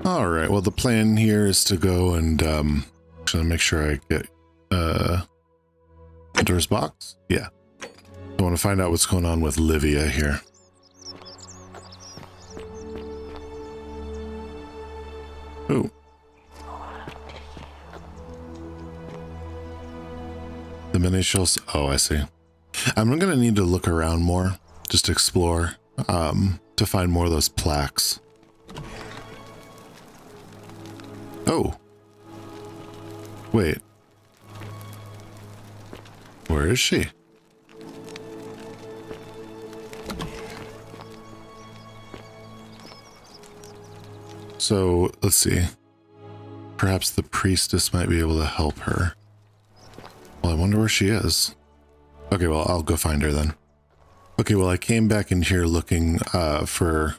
All right. Well, the plan here is to go and actually make sure I get Pandora's box. Yeah. I want to find out what's going on with Livia here. Ooh. The initials. Oh, I see. I'm going to need to look around more, just explore, to find more of those plaques. Oh. Wait. Where is she? So, let's see. Perhaps the priestess might be able to help her. Well, I wonder where she is. Okay, well, I'll go find her then. Okay, well, I came back in here looking for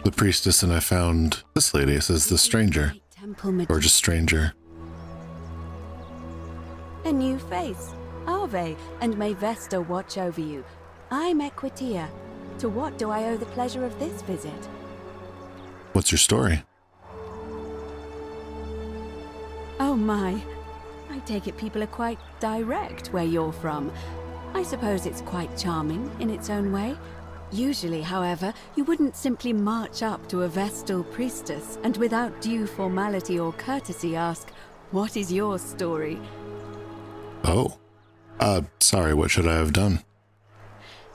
the priestess, and I found this lady. It says the stranger. Or just stranger. A new face. Ave, and may Vesta watch over you. I'm Equitia. To what do I owe the pleasure of this visit? What's your story? Oh my. I take it people are quite direct where you're from. I suppose it's quite charming in its own way. Usually, however, you wouldn't simply march up to a Vestal priestess and without due formality or courtesy ask, "What is your story?" Oh. Sorry, what should I have done?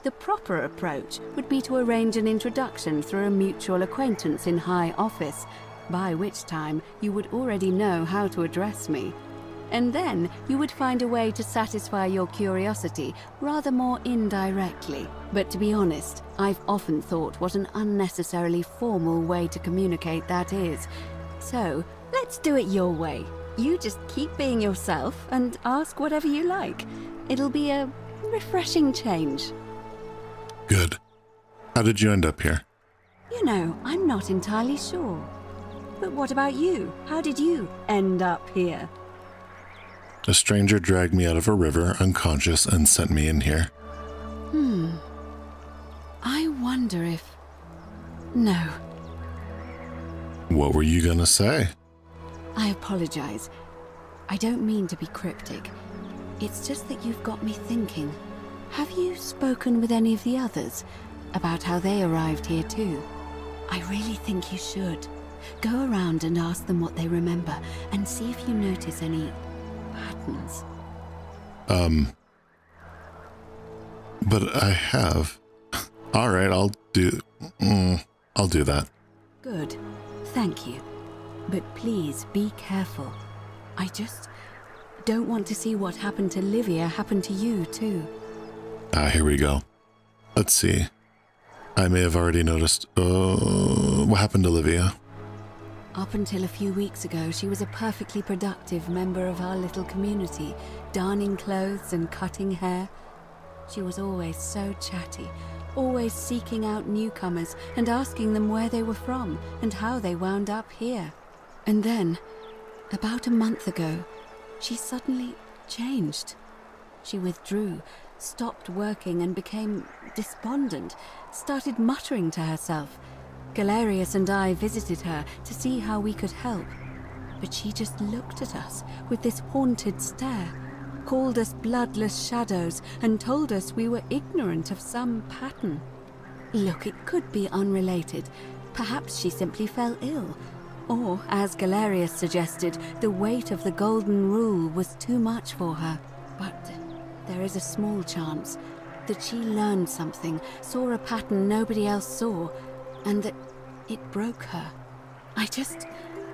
The proper approach would be to arrange an introduction through a mutual acquaintance in high office, by which time you would already know how to address me. And then you would find a way to satisfy your curiosity rather more indirectly. But to be honest, I've often thought what an unnecessarily formal way to communicate that is. So, let's do it your way. You just keep being yourself and ask whatever you like. It'll be a refreshing change. Good. How did you end up here? You know, I'm not entirely sure. But what about you? How did you end up here? A stranger dragged me out of a river, unconscious, and sent me in here. I wonder if... No. What were you gonna say? I apologize. I don't mean to be cryptic. It's just that you've got me thinking. Have you spoken with any of the others about how they arrived here too? I really think you should. Go around and ask them what they remember and see if you notice any patterns. But I have. All right, I'll do that. Good. Thank you. But please be careful. I just don't want to see what happened to Livia happen to you too. Here we go. Let's see. I may have already noticed. What happened to Livia? Up until a few weeks ago, she was a perfectly productive member of our little community, darning clothes and cutting hair. She was always so chatty, always seeking out newcomers and asking them where they were from and how they wound up here. And then, about a month ago, she suddenly changed. She withdrew, stopped working and became despondent, started muttering to herself. Galerius and I visited her to see how we could help, but she just looked at us with this haunted stare, called us bloodless shadows, and told us we were ignorant of some pattern. Look, it could be unrelated. Perhaps she simply fell ill, or, as Galerius suggested, the weight of the golden rule was too much for her. But there is a small chance that she learned something, saw a pattern nobody else saw, and that it broke her. I just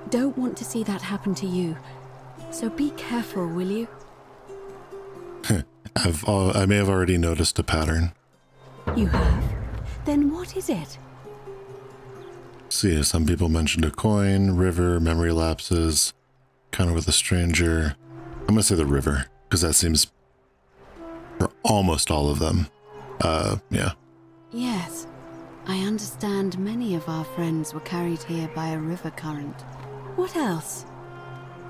don't want to see that happen to you. So be careful, will you? I may have already noticed a pattern. You have? Then what is it? See, some people mentioned a coin, river, memory lapses, encounter with a stranger. I'm gonna say the river, because that seems for almost all of them. Yeah. Yes. I understand many of our friends were carried here by a river current. What else?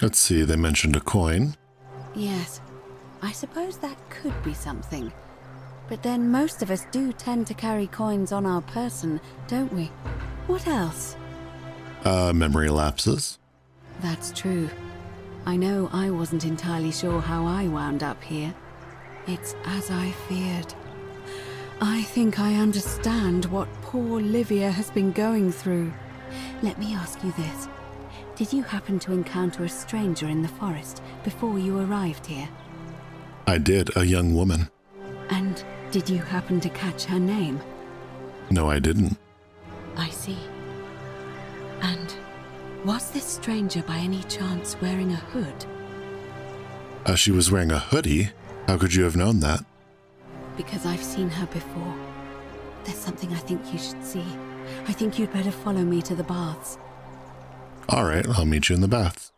Let's see, they mentioned a coin. Yes. I suppose that could be something. But then most of us do tend to carry coins on our person, don't we? What else? Memory lapses. That's true. I know I wasn't entirely sure how I wound up here. It's as I feared. I think I understand what poor Livia has been going through. Let me ask you this. Did you happen to encounter a stranger in the forest before you arrived here? I did, a young woman. And did you happen to catch her name? No, I didn't. I see. And was this stranger by any chance wearing a hood? She was wearing a hoodie. How could you have known that? Because I've seen her before. There's something I think you should see. I think you'd better follow me to the baths. All right, I'll meet you in the baths.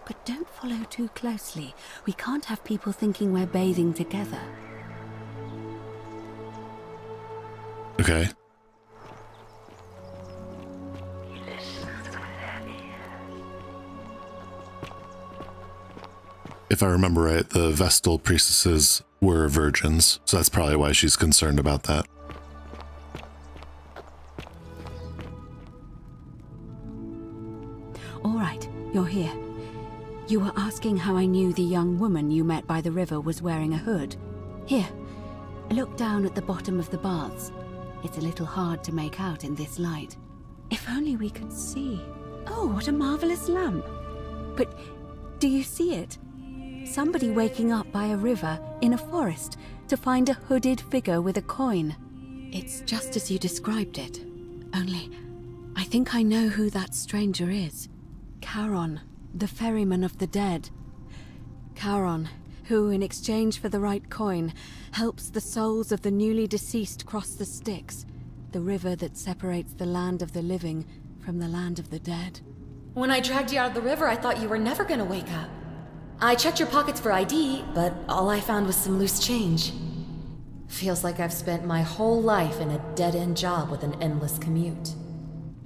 But don't follow too closely. We can't have people thinking we're bathing together. Okay. If I remember right, the Vestal priestesses were virgins, so that's probably why she's concerned about that. All right, you're here. You were asking how I knew the young woman you met by the river was wearing a hood. Here, look down at the bottom of the baths. It's a little hard to make out in this light. If only we could see. Oh, what a marvelous lamp. But do you see it? Somebody waking up by a river in a forest to find a hooded figure with a coin. It's just as you described it. Only, I think I know who that stranger is. Charon, the ferryman of the dead. Charon, who, in exchange for the right coin, helps the souls of the newly deceased cross the Styx, the river that separates the land of the living from the land of the dead. When I dragged you out of the river, I thought you were never gonna wake up. I checked your pockets for ID, but all I found was some loose change. Feels like I've spent my whole life in a dead-end job with an endless commute.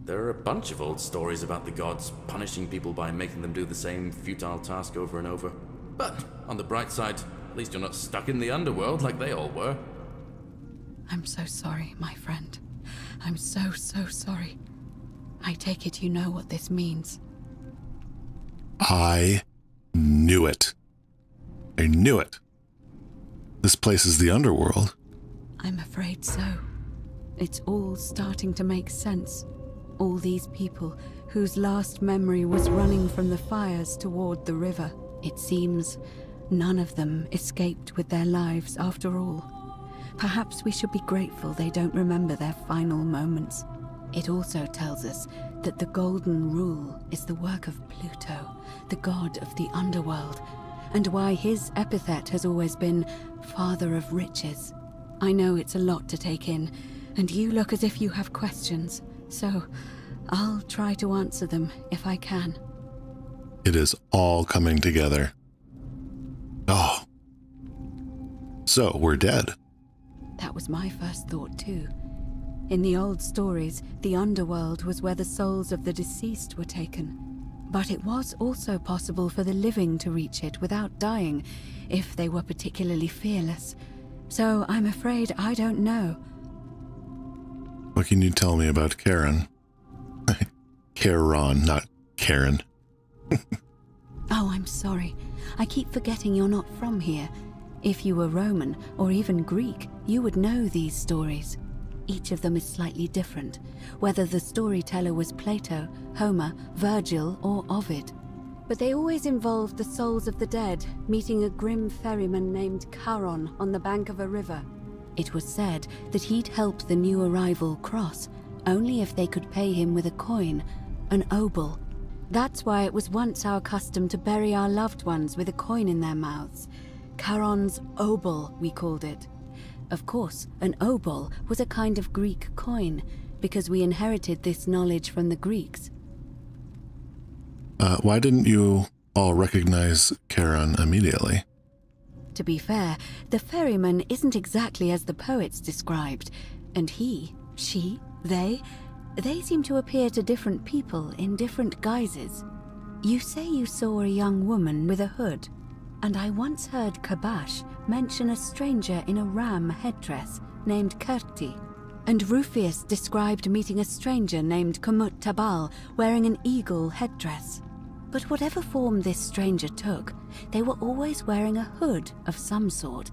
There are a bunch of old stories about the gods punishing people by making them do the same futile task over and over. But on the bright side, at least you're not stuck in the underworld like they all were. I'm so sorry, my friend. I'm so sorry. I take it you know what this means. I knew it. I knew it. This place is the underworld. I'm afraid so. It's all starting to make sense. All these people whose last memory was running from the fires toward the river. It seems none of them escaped with their lives after all. Perhaps we should be grateful they don't remember their final moments. It also tells us that the Golden Rule is the work of Pluto, the god of the underworld, and why his epithet has always been Father of Riches. I know it's a lot to take in, and you look as if you have questions, so I'll try to answer them if I can. It is all coming together. Oh. So, we're dead. That was my first thought too. In the old stories, the underworld was where the souls of the deceased were taken. But it was also possible for the living to reach it without dying, if they were particularly fearless. So I'm afraid I don't know. What can you tell me about Karen? Charon, not Karen. Oh, I'm sorry. I keep forgetting you're not from here. If you were Roman, or even Greek, you would know these stories. Each of them is slightly different, whether the storyteller was Plato, Homer, Virgil, or Ovid. But they always involved the souls of the dead meeting a grim ferryman named Charon on the bank of a river. It was said that he'd help the new arrival cross, only if they could pay him with a coin, an obol. That's why it was once our custom to bury our loved ones with a coin in their mouths. Charon's obol, we called it. Of course, an obol was a kind of Greek coin, because we inherited this knowledge from the Greeks. Why didn't you all recognize Charon immediately? To be fair, the ferryman isn't exactly as the poets described, and he, she, they seem to appear to different people in different guises. You say you saw a young woman with a hood, and I once heard Kabash mention a stranger in a ram headdress named Kirti. And Rufius described meeting a stranger named Kamut Tabal wearing an eagle headdress. But whatever form this stranger took, they were always wearing a hood of some sort,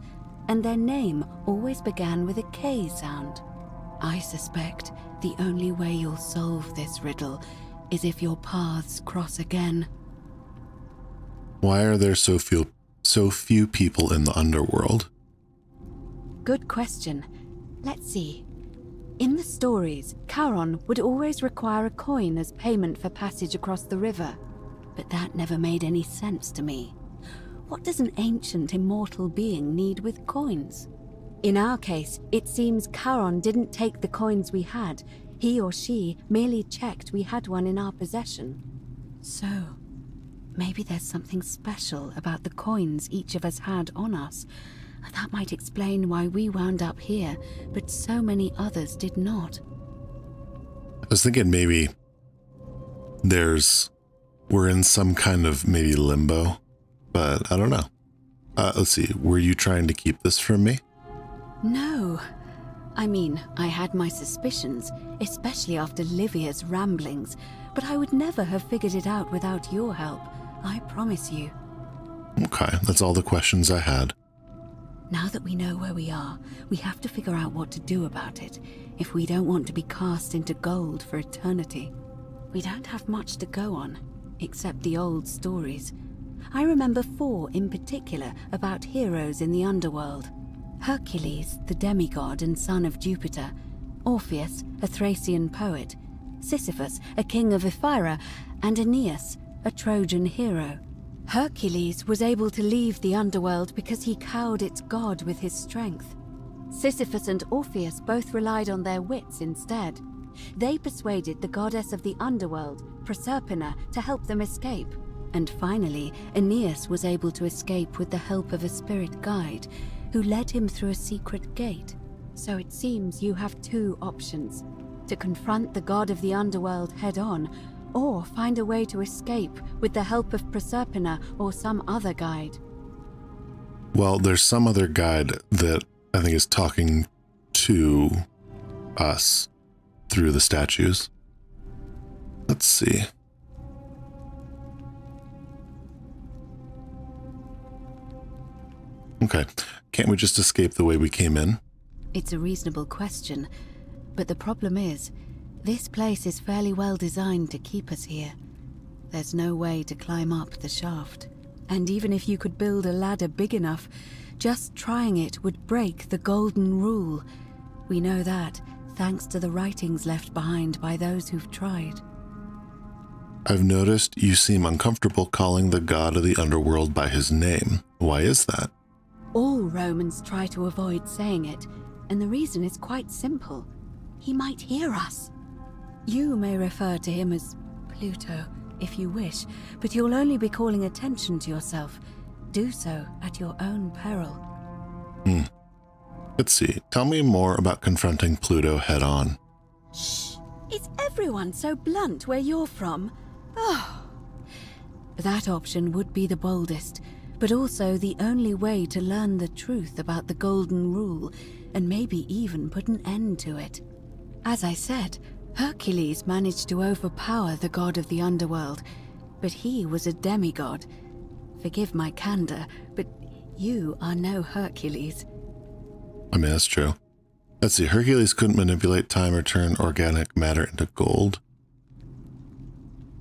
and their name always began with a K sound. I suspect the only way you'll solve this riddle is if your paths cross again. Why are there so few people in the underworld? Good question. Let's see. In the stories, Charon would always require a coin as payment for passage across the river. But that never made any sense to me. What does an ancient immortal being need with coins? In our case, it seems Charon didn't take the coins we had. He or she merely checked we had one in our possession. So, maybe there's something special about the coins each of us had on us. That might explain why we wound up here, but so many others did not. I was thinking maybe we're in some kind of maybe limbo, but I don't know. Let's see, were you trying to keep this from me? No. I mean, I had my suspicions, especially after Livia's ramblings, but I would never have figured it out without your help, I promise you. Okay, that's all the questions I had. Now that we know where we are, we have to figure out what to do about it, if we don't want to be cast into gold for eternity. We don't have much to go on, except the old stories. I remember 4 in particular about heroes in the underworld. Hercules, the demigod and son of Jupiter, Orpheus, a Thracian poet, Sisyphus, a king of Ephyra, and Aeneas, a Trojan hero. Hercules was able to leave the underworld because he cowed its god with his strength. Sisyphus and Orpheus both relied on their wits instead. They persuaded the goddess of the underworld, Proserpina, to help them escape. And finally, Aeneas was able to escape with the help of a spirit guide, who led him through a secret gate. So it seems you have 2 options: to confront the god of the underworld head-on, or find a way to escape with the help of Proserpina or some other guide. Well, there's some other guide that I think is talking to us through the statues. Let's see. Okay, can't we just escape the way we came in? It's a reasonable question, but the problem is, this place is fairly well designed to keep us here. There's no way to climb up the shaft. And even if you could build a ladder big enough, just trying it would break the golden rule. We know that, thanks to the writings left behind by those who've tried. I've noticed you seem uncomfortable calling the god of the underworld by his name. Why is that? All Romans try to avoid saying it, and the reason is quite simple. He might hear us. You may refer to him as Pluto, if you wish, but you'll only be calling attention to yourself. Do so at your own peril. Let's see. Tell me more about confronting Pluto head-on. Shh! Is everyone so blunt where you're from? Oh. That option would be the boldest, but also the only way to learn the truth about the Golden Rule, and maybe even put an end to it. As I said, Hercules managed to overpower the god of the underworld, but he was a demigod. Forgive my candor, but you are no Hercules. I mean, that's true. Let's see, Hercules couldn't manipulate time or turn organic matter into gold.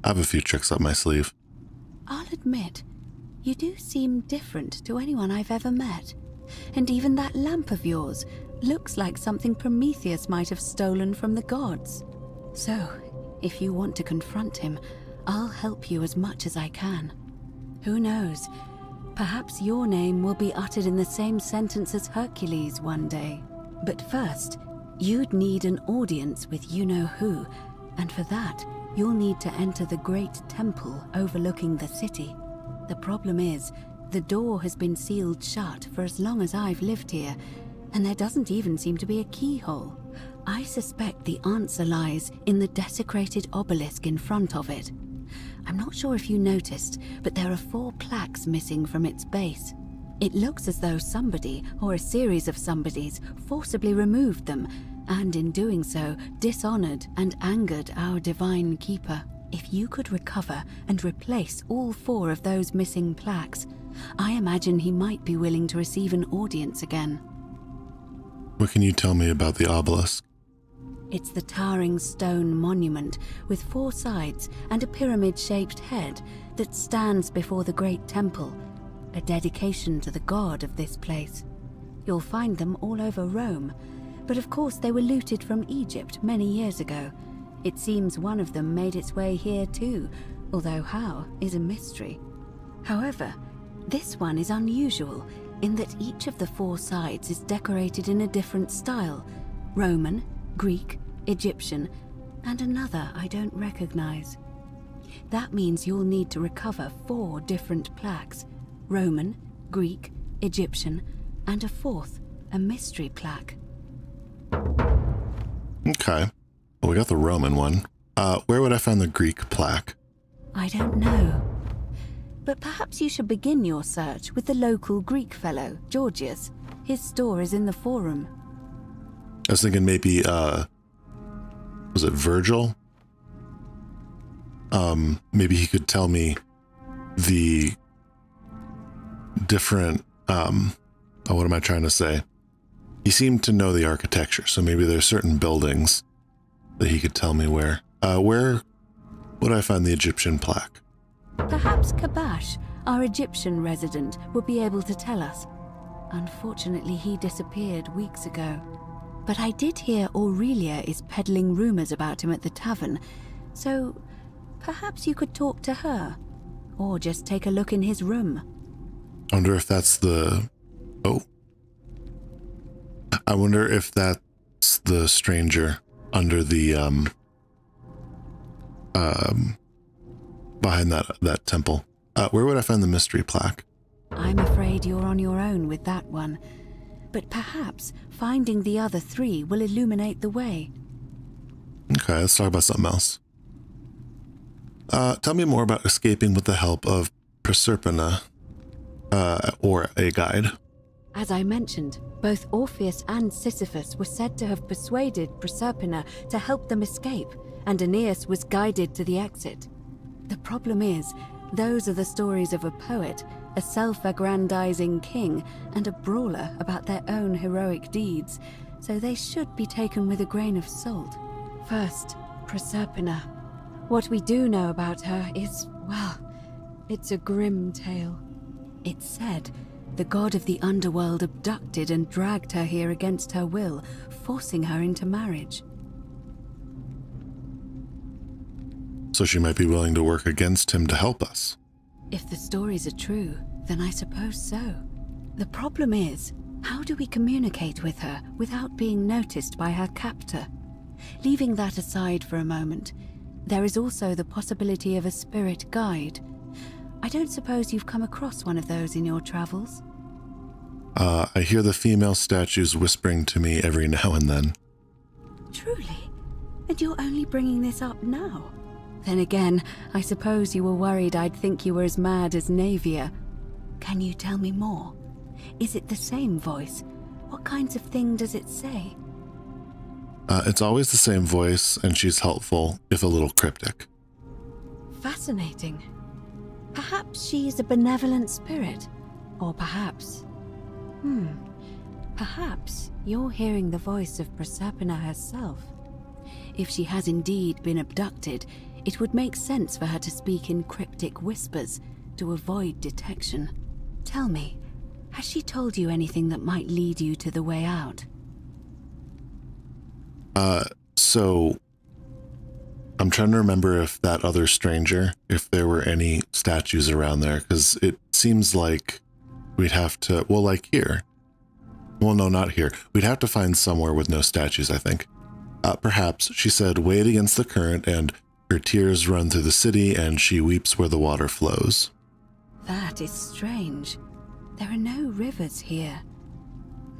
I have a few tricks up my sleeve. I'll admit, you do seem different to anyone I've ever met. And even that lamp of yours looks like something Prometheus might have stolen from the gods. So, if you want to confront him, I'll help you as much as I can. Who knows? Perhaps your name will be uttered in the same sentence as Hercules one day. But first, you'd need an audience with you-know-who, and for that, you'll need to enter the great temple overlooking the city. The problem is, the door has been sealed shut for as long as I've lived here, and there doesn't even seem to be a keyhole. I suspect the answer lies in the desecrated obelisk in front of it. I'm not sure if you noticed, but there are 4 plaques missing from its base. It looks as though somebody, or a series of somebodies, forcibly removed them, and in doing so, dishonored and angered our divine keeper. If you could recover and replace all 4 of those missing plaques, I imagine he might be willing to receive an audience again. What can you tell me about the obelisk? It's the towering stone monument with 4 sides and a pyramid-shaped head that stands before the great temple, a dedication to the god of this place. You'll find them all over Rome, but of course they were looted from Egypt many years ago. It seems one of them made its way here too, although how is a mystery. However, this one is unusual in that each of the 4 sides is decorated in a different style: Roman, Greek, Egyptian, and another I don't recognize. That means you'll need to recover 4 different plaques: Roman, Greek, Egyptian, and a 4th, a mystery plaque. Okay. Well, we got the Roman one. Where would I find the Greek plaque? I don't know. But perhaps you should begin your search with the local Greek fellow, Georgius. His store is in the forum. I was thinking maybe, was it Virgil? Maybe he could tell me the different, what am I trying to say? He seemed to know the architecture, so maybe there's certain buildings that he could tell me where. Where would I find the Egyptian plaque? Perhaps Kabash, our Egyptian resident, would be able to tell us. Unfortunately, he disappeared weeks ago. But I did hear Aurelia is peddling rumors about him at the tavern, so perhaps you could talk to her, or just take a look in his room. I wonder if that's the... Oh. I wonder if that's the stranger under the, behind that temple. Where would I find the mystery plaque? I'm afraid you're on your own with that one. But perhaps finding the other 3 will illuminate the way. Okay, let's talk about something else. Tell me more about escaping with the help of Proserpina, or a guide. As I mentioned, both Orpheus and Sisyphus were said to have persuaded Proserpina to help them escape, and Aeneas was guided to the exit. The problem is, those are the stories of a poet, a self-aggrandizing king, and a brawler about their own heroic deeds, so they should be taken with a grain of salt. First, Proserpina. What we do know about her is, well, it's a grim tale. It's said the god of the underworld abducted and dragged her here against her will, forcing her into marriage. So she might be willing to work against him to help us. If the stories are true, then I suppose so. The problem is, how do we communicate with her without being noticed by her captor? Leaving that aside for a moment, there is also the possibility of a spirit guide. I don't suppose you've come across one of those in your travels? I hear the female statues whispering to me every now and then. Truly? And you're only bringing this up now? Then again, I suppose you were worried I'd think you were as mad as Navia. Can you tell me more? Is it the same voice? What kinds of thing does it say? It's always the same voice, and she's helpful, if a little cryptic. Fascinating. Perhaps she's a benevolent spirit. Or perhaps... Perhaps you're hearing the voice of Proserpina herself. If she has indeed been abducted, it would make sense for her to speak in cryptic whispers to avoid detection. Tell me, has she told you anything that might lead you to the way out? So I'm trying to remember if that other stranger, if there were any statues around there, because it seems like we'd have to, well, like here. Well, no, not here. We'd have to find somewhere with no statues, I think. Perhaps, she said, wade against the current and her tears run through the city and she weeps where the water flows. That is strange. There are no rivers here.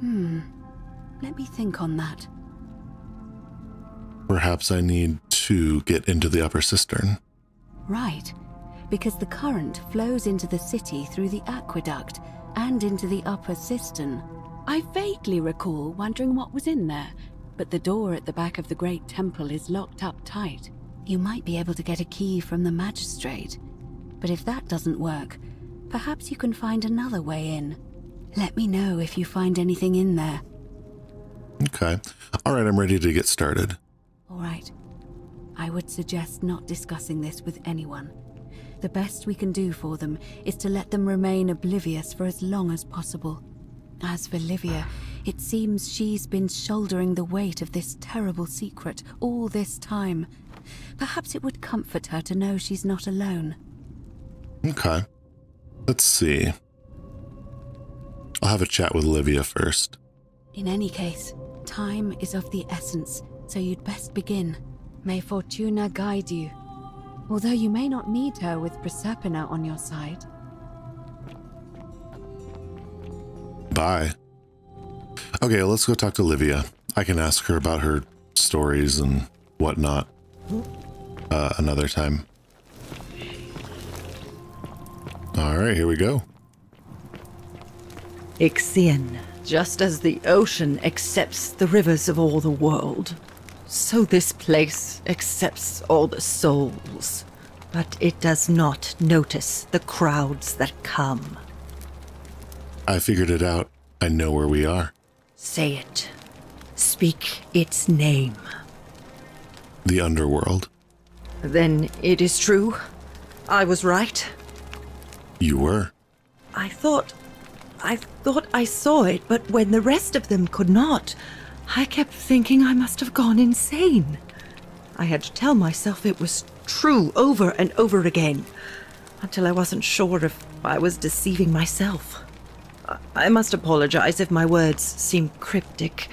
Let me think on that. Perhaps I need to get into the upper cistern. Right, because the current flows into the city through the aqueduct and into the upper cistern. I vaguely recall wondering what was in there. but the door at the back of the great temple is locked up tight. You might be able to get a key from the magistrate, but if that doesn't work, perhaps you can find another way in. Let me know if you find anything in there. Okay. All right, I'm ready to get started. All right. I would suggest not discussing this with anyone. The best we can do for them is to let them remain oblivious for as long as possible. As for Livia, it seems she's been shouldering the weight of this terrible secret all this time. Perhaps it would comfort her to know she's not alone. Okay. Let's see. I'll have a chat with Livia first. In any case, time is of the essence, so you'd best begin. May Fortuna guide you. Although you may not need her with Proserpina on your side. Bye. Okay, let's go talk to Livia. I can ask her about her stories and whatnot another time. All right, here we go. Ixion, just as the ocean accepts the rivers of all the world, so this place accepts all the souls, but it does not notice the crowds that come. I figured it out. I know where we are. Say it. Speak its name. The underworld. Then it is true. I was right. You were. I thought I saw it, but when the rest of them could not, I kept thinking I must have gone insane. I had to tell myself it was true over and over again, until I wasn't sure if I was deceiving myself. I must apologize if my words seem cryptic.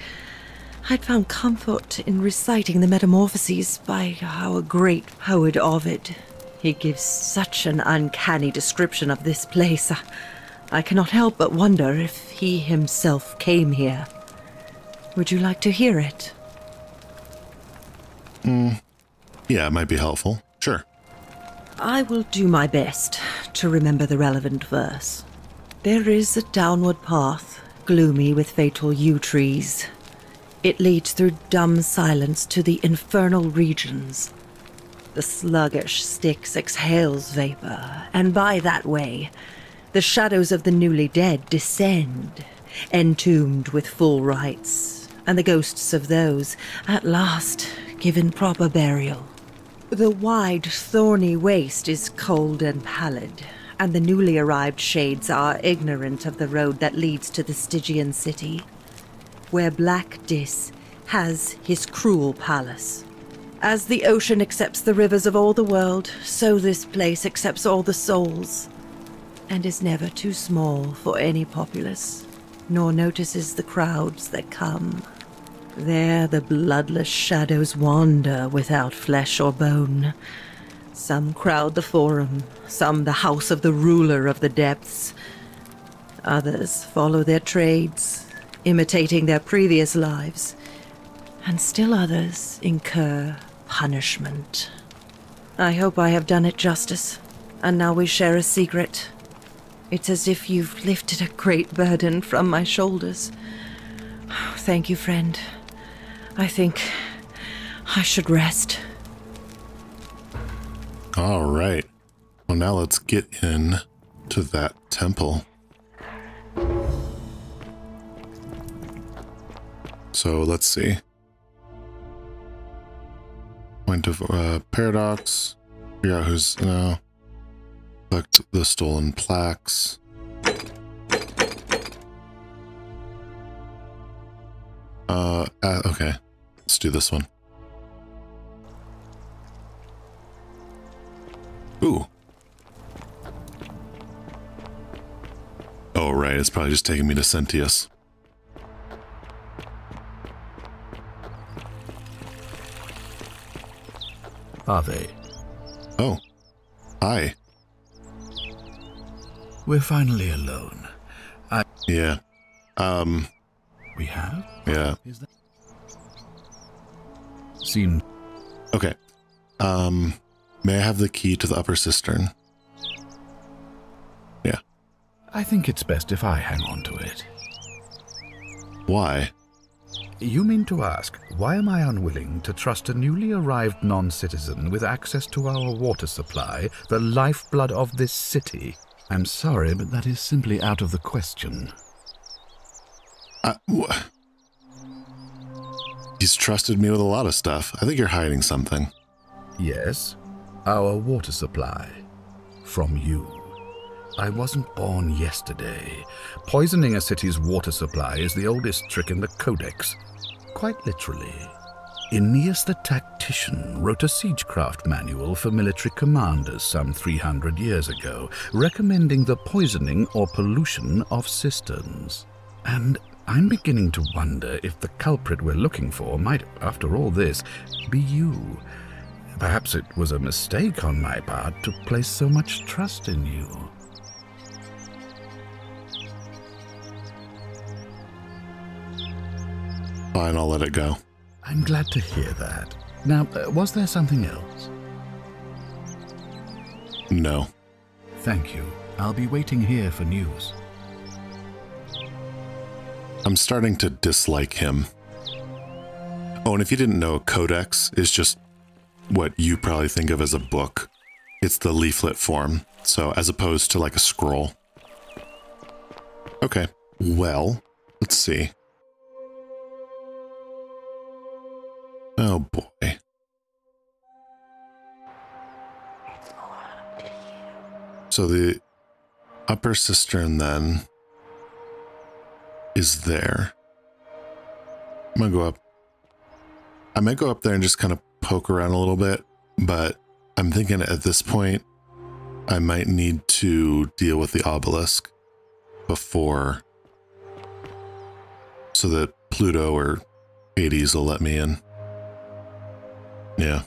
I'd found comfort in reciting the Metamorphoses by our great poet Ovid. He gives such an uncanny description of this place. I cannot help but wonder if he himself came here. Would you like to hear it? Yeah, it might be helpful. Sure. I will do my best to remember the relevant verse. There is a downward path, gloomy with fatal yew trees. It leads through dumb silence to the infernal regions. The sluggish Styx exhales vapor, and by that way, the shadows of the newly dead descend, entombed with full rites, and the ghosts of those, at last, given proper burial. The wide, thorny waste is cold and pallid, and the newly arrived shades are ignorant of the road that leads to the Stygian city, where Black Dis has his cruel palace. As the ocean accepts the rivers of all the world, so this place accepts all the souls, and is never too small for any populace, nor notices the crowds that come. There the bloodless shadows wander without flesh or bone. Some crowd the forum, some the house of the ruler of the depths. Others follow their trades, imitating their previous lives, and still others incur punishment. I hope I have done it justice, and now we share a secret. It's as if you've lifted a great burden from my shoulders. Thank you, friend. I think I should rest. All right. Well, now let's get in to that temple. So let's see. Point of paradox. Figure out who's now. Collect the stolen plaques. Okay. Let's do this one. Ooh. Oh, right. It's probably just taking me to Sentius. Ave. Oh. Hi. We're finally alone. Yeah. We have? Yeah. Is that... Seems... Okay. May I have the key to the upper cistern? Yeah. I think it's best if I hang on to it. Why? You mean to ask, why am I unwilling to trust a newly arrived non-citizen with access to our water supply, the lifeblood of this city? I'm sorry, but that is simply out of the question. He's trusted me with a lot of stuff. I think you're hiding something. Yes, our water supply. From you. I wasn't born yesterday. Poisoning a city's water supply is the oldest trick in the Codex. Quite literally. Aeneas the Tactician wrote a siegecraft manual for military commanders some 300 years ago, recommending the poisoning or pollution of cisterns. And I'm beginning to wonder if the culprit we're looking for might, after all this, be you. Perhaps it was a mistake on my part to place so much trust in you. Fine, I'll let it go. I'm glad to hear that. Now, was there something else? No. Thank you. I'll be waiting here for news. I'm starting to dislike him. Oh, and if you didn't know, Codex is just what you probably think of as a book. It's the leaflet form, so as opposed to like a scroll. Okay, well, let's see. Oh boy. So the upper cistern then is there. I'm gonna go up. I might go up there and just kind of poke around a little bit, but I'm thinking at this point I might need to deal with the obelisk before, so that Pluto or Hades will let me in. Yeah.